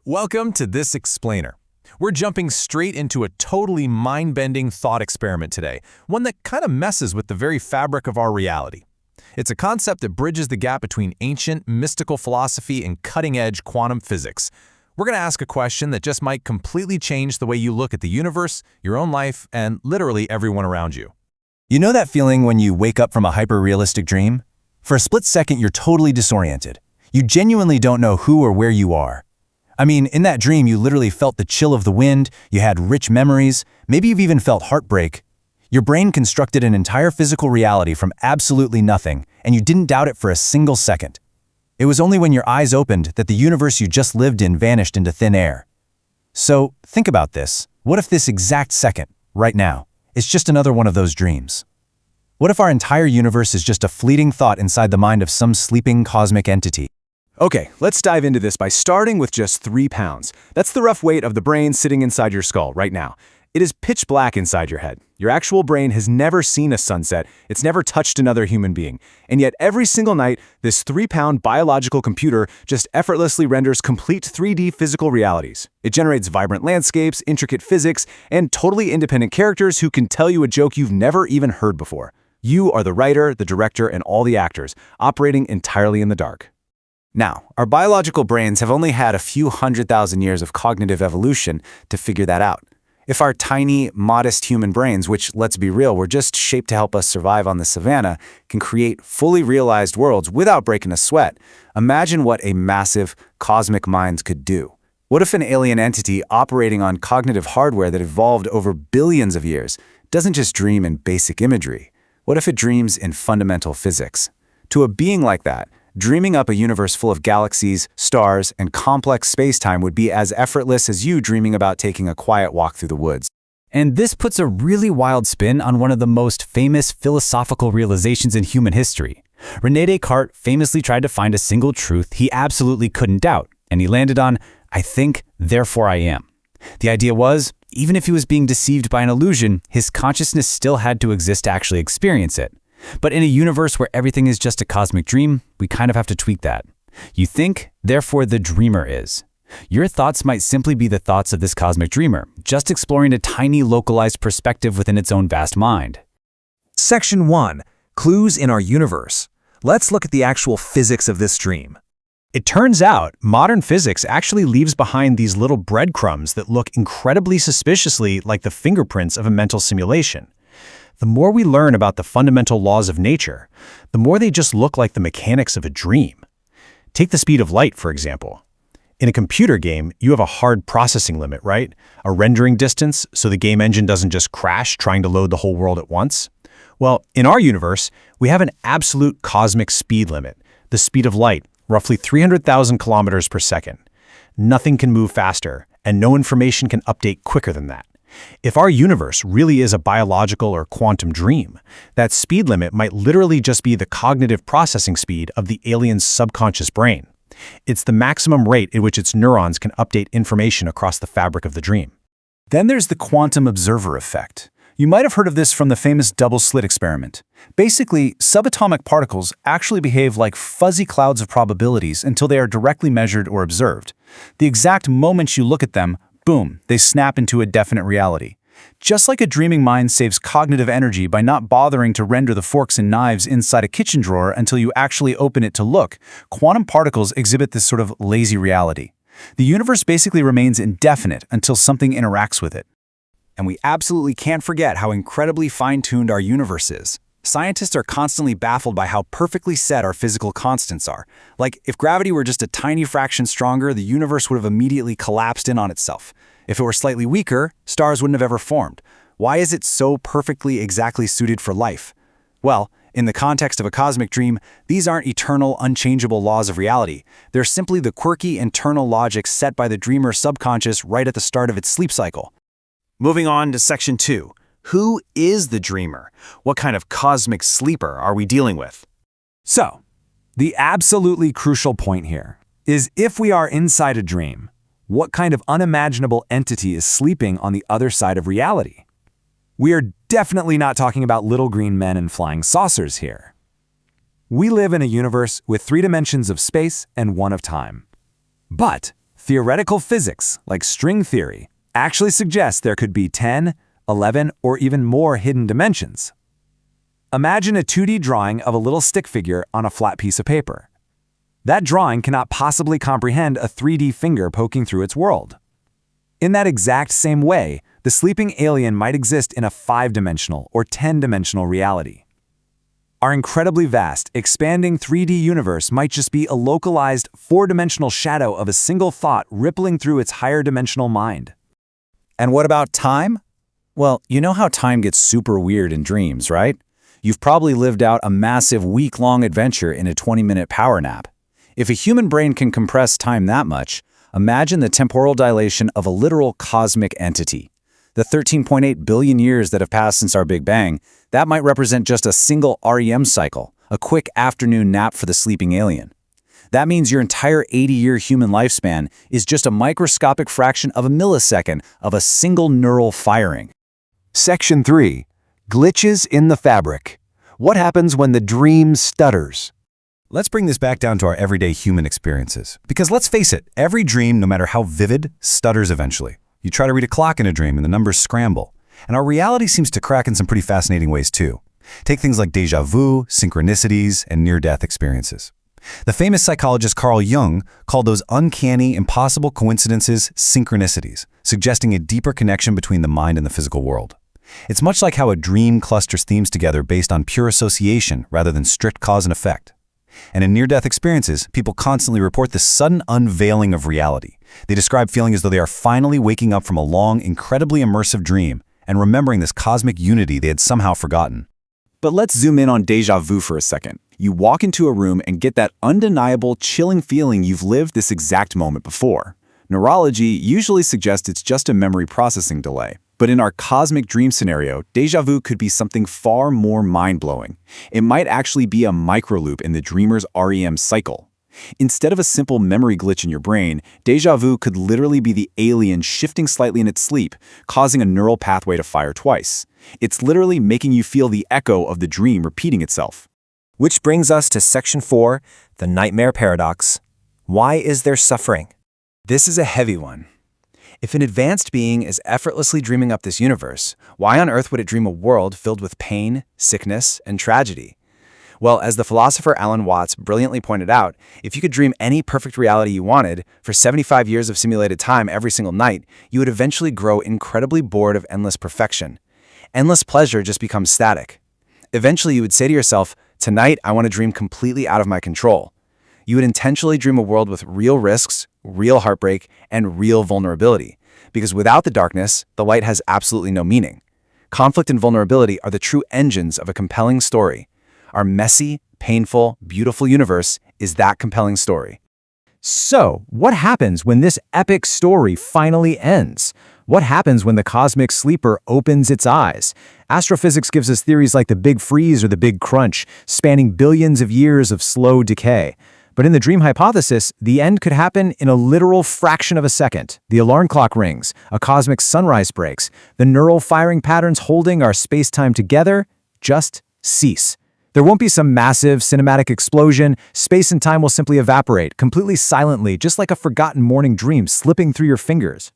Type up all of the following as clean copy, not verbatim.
Welcome to This Explainer. We're jumping straight into a totally mind-bending thought experiment today, one that kind of messes with the very fabric of our reality. It's a concept that bridges the gap between ancient, mystical philosophy and cutting-edge quantum physics. We're going to ask a question that just might completely change the way you look at the universe, your own life, and literally everyone around you. You know that feeling when you wake up from a hyper-realistic dream? For a split second, you're totally disoriented. You genuinely don't know who or where you are. I mean, in that dream, you literally felt the chill of the wind, you had rich memories, maybe you've even felt heartbreak. Your brain constructed an entire physical reality from absolutely nothing, and you didn't doubt it for a single second. It was only when your eyes opened that the universe you just lived in vanished into thin air. So, think about this. What if this exact second, right now, is just another one of those dreams? What if our entire universe is just a fleeting thought inside the mind of some sleeping cosmic entity? Okay, let's dive into this by starting with just 3 pounds. That's the rough weight of the brain sitting inside your skull right now. It is pitch black inside your head. Your actual brain has never seen a sunset. It's never touched another human being. And yet every single night, this 3-pound biological computer just effortlessly renders complete 3D physical realities. It generates vibrant landscapes, intricate physics, and totally independent characters who can tell you a joke you've never even heard before. You are the writer, the director, and all the actors, operating entirely in the dark. Now, our biological brains have only had a few 100,000 years of cognitive evolution to figure that out. If our tiny, modest human brains, which, let's be real, were just shaped to help us survive on the savannah, can create fully realized worlds without breaking a sweat, imagine what a massive, cosmic mind could do. What if an alien entity operating on cognitive hardware that evolved over billions of years doesn't just dream in basic imagery? What if it dreams in fundamental physics? To a being like that, dreaming up a universe full of galaxies, stars, and complex space-time would be as effortless as you dreaming about taking a quiet walk through the woods. And this puts a really wild spin on one of the most famous philosophical realizations in human history. René Descartes famously tried to find a single truth he absolutely couldn't doubt, and he landed on, "I think, therefore I am." The idea was, even if he was being deceived by an illusion, his consciousness still had to exist to actually experience it. But in a universe where everything is just a cosmic dream, we kind of have to tweak that. You think, therefore the dreamer is. Your thoughts might simply be the thoughts of this cosmic dreamer, just exploring a tiny localized perspective within its own vast mind. Section 1. Clues in our universe. Let's look at the actual physics of this dream. It turns out modern physics actually leaves behind these little breadcrumbs that look incredibly suspiciously like the fingerprints of a mental simulation. The more we learn about the fundamental laws of nature, the more they just look like the mechanics of a dream. Take the speed of light, for example. In a computer game, you have a hard processing limit, right? A rendering distance, so the game engine doesn't just crash trying to load the whole world at once. Well, in our universe, we have an absolute cosmic speed limit, the speed of light, roughly 300,000 kilometers per second. Nothing can move faster, and no information can update quicker than that. If our universe really is a biological or quantum dream, that speed limit might literally just be the cognitive processing speed of the alien's subconscious brain. It's the maximum rate at which its neurons can update information across the fabric of the dream. Then there's the quantum observer effect. You might have heard of this from the famous double-slit experiment. Basically, subatomic particles actually behave like fuzzy clouds of probabilities until they are directly measured or observed. The exact moment you look at them, boom, they snap into a definite reality. Just like a dreaming mind saves cognitive energy by not bothering to render the forks and knives inside a kitchen drawer until you actually open it to look, quantum particles exhibit this sort of lazy reality. The universe basically remains indefinite until something interacts with it. And we absolutely can't forget how incredibly fine-tuned our universe is. Scientists are constantly baffled by how perfectly set our physical constants are. Like, if gravity were just a tiny fraction stronger, the universe would have immediately collapsed in on itself. If it were slightly weaker, stars wouldn't have ever formed. Why is it so perfectly exactly suited for life? Well, in the context of a cosmic dream, these aren't eternal, unchangeable laws of reality. They're simply the quirky internal logic set by the dreamer's subconscious right at the start of its sleep cycle. Moving on to Section 2. Who is the dreamer? What kind of cosmic sleeper are we dealing with? So, the absolutely crucial point here is if we are inside a dream, what kind of unimaginable entity is sleeping on the other side of reality? We are definitely not talking about little green men and flying saucers here. We live in a universe with 3 dimensions of space and 1 of time. But Theoretical physics, like string theory, actually suggests there could be 10, 11, or even more hidden dimensions. Imagine a 2D drawing of a little stick figure on a flat piece of paper. That drawing cannot possibly comprehend a 3D finger poking through its world. In that exact same way, the sleeping alien might exist in a 5-dimensional or 10-dimensional reality. Our incredibly vast, expanding 3D universe might just be a localized 4-dimensional shadow of a single thought rippling through its higher-dimensional mind. And what about time? Well, you know how time gets super weird in dreams, right? You've probably lived out a massive week-long adventure in a 20-minute power nap. If a human brain can compress time that much, imagine the temporal dilation of a literal cosmic entity. The 13.8 billion years that have passed since our Big Bang, that might represent just a single REM cycle, a quick afternoon nap for the sleeping alien. That means your entire 80-year human lifespan is just a microscopic fraction of a millisecond of a single neural firing. Section 3. Glitches in the fabric. What happens when the dream stutters? Let's bring this back down to our everyday human experiences. Because let's face it, every dream, no matter how vivid, stutters eventually. You try to read a clock in a dream and the numbers scramble. And our reality seems to crack in some pretty fascinating ways too. Take things like déjà vu, synchronicities, and near-death experiences. The famous psychologist Carl Jung called those uncanny, impossible coincidences synchronicities, suggesting a deeper connection between the mind and the physical world. It's much like how a dream clusters themes together based on pure association rather than strict cause and effect. And in near-death experiences, people constantly report this sudden unveiling of reality. They describe feeling as though they are finally waking up from a long, incredibly immersive dream and remembering this cosmic unity they had somehow forgotten. But let's zoom in on déjà vu for a second. You walk into a room and get that undeniable, chilling feeling you've lived this exact moment before. Neurology usually suggests it's just a memory processing delay. But in our cosmic dream scenario, déjà vu could be something far more mind-blowing. It might actually be a microloop in the dreamer's REM cycle. Instead of a simple memory glitch in your brain, déjà vu could literally be the alien shifting slightly in its sleep, causing a neural pathway to fire twice. It's literally making you feel the echo of the dream repeating itself. Which brings us to Section 4, the nightmare paradox. Why is there suffering? This is a heavy one. If an advanced being is effortlessly dreaming up this universe, why on earth would it dream a world filled with pain, sickness, and tragedy? Well, as the philosopher Alan Watts brilliantly pointed out, if you could dream any perfect reality you wanted for 75 years of simulated time every single night, you would eventually grow incredibly bored of endless perfection. Endless pleasure just becomes static. Eventually, you would say to yourself, tonight I want to dream completely out of my control. You would intentionally dream a world with real risks, real heartbreak, and real vulnerability. Because without the darkness, the light has absolutely no meaning. Conflict and vulnerability are the true engines of a compelling story. Our messy, painful, beautiful universe is that compelling story. So, what happens when this epic story finally ends? What happens when the cosmic sleeper opens its eyes? Astrophysics gives us theories like the Big Freeze or the Big Crunch, spanning billions of years of slow decay. But in the dream hypothesis, the end could happen in a literal fraction of a second. The alarm clock rings, a cosmic sunrise breaks, the neural firing patterns holding our space-time together just cease. There won't be some massive cinematic explosion. Space and time will simply evaporate, completely silently, just like a forgotten morning dream slipping through your fingers.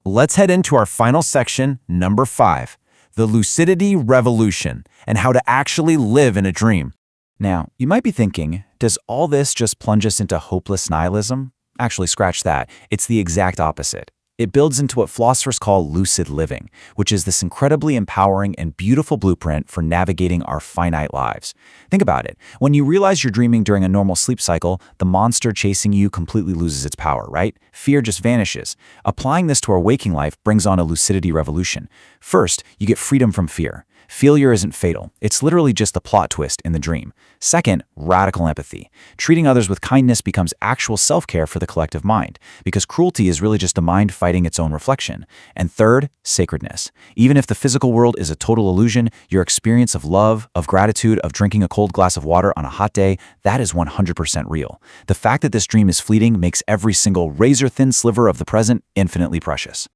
Let's head into our final section, number 5, the lucidity revolution, and how to actually live in a dream. Now, you might be thinking, does all this just plunge us into hopeless nihilism? Actually, scratch that. It's the exact opposite. It builds into what philosophers call lucid living, which is this incredibly empowering and beautiful blueprint for navigating our finite lives. Think about it. When you realize you're dreaming during a normal sleep cycle, the monster chasing you completely loses its power, right? Fear just vanishes. Applying this to our waking life brings on a lucidity revolution. First, you get freedom from fear. Failure isn't fatal. It's literally just the plot twist in the dream. Second, radical empathy. Treating others with kindness becomes actual self-care for the collective mind, because cruelty is really just the mind fighting its own reflection. And third, sacredness. Even if the physical world is a total illusion, your experience of love, of gratitude, of drinking a cold glass of water on a hot day, that is 100% real. The fact that this dream is fleeting makes every single razor-thin sliver of the present infinitely precious.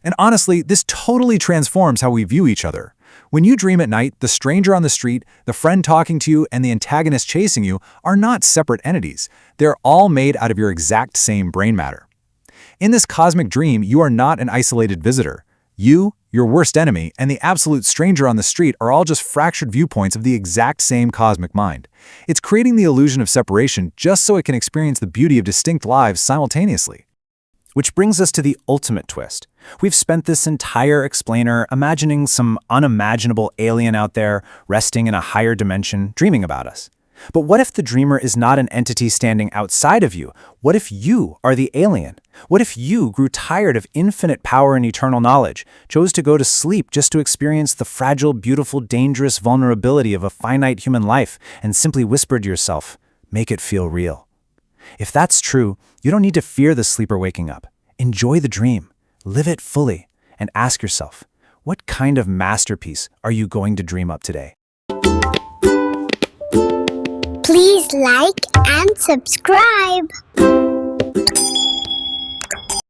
And honestly, this totally transforms how we view each other. When you dream at night, the stranger on the street, the friend talking to you, and the antagonist chasing you are not separate entities. They're all made out of your exact same brain matter. In this cosmic dream, you are not an isolated visitor. You, your worst enemy, and the absolute stranger on the street are all just fractured viewpoints of the exact same cosmic mind. It's creating the illusion of separation just so it can experience the beauty of distinct lives simultaneously. Which brings us to the ultimate twist. We've spent this entire explainer imagining some unimaginable alien out there, resting in a higher dimension, dreaming about us. But what if the dreamer is not an entity standing outside of you? What if you are the alien? What if you grew tired of infinite power and eternal knowledge, chose to go to sleep just to experience the fragile, beautiful, dangerous vulnerability of a finite human life, and simply whispered to yourself, "Make it feel real"? If that's true, you don't need to fear the sleeper waking up. Enjoy the dream, live it fully, and ask yourself, what kind of masterpiece are you going to dream up today? Please like and subscribe.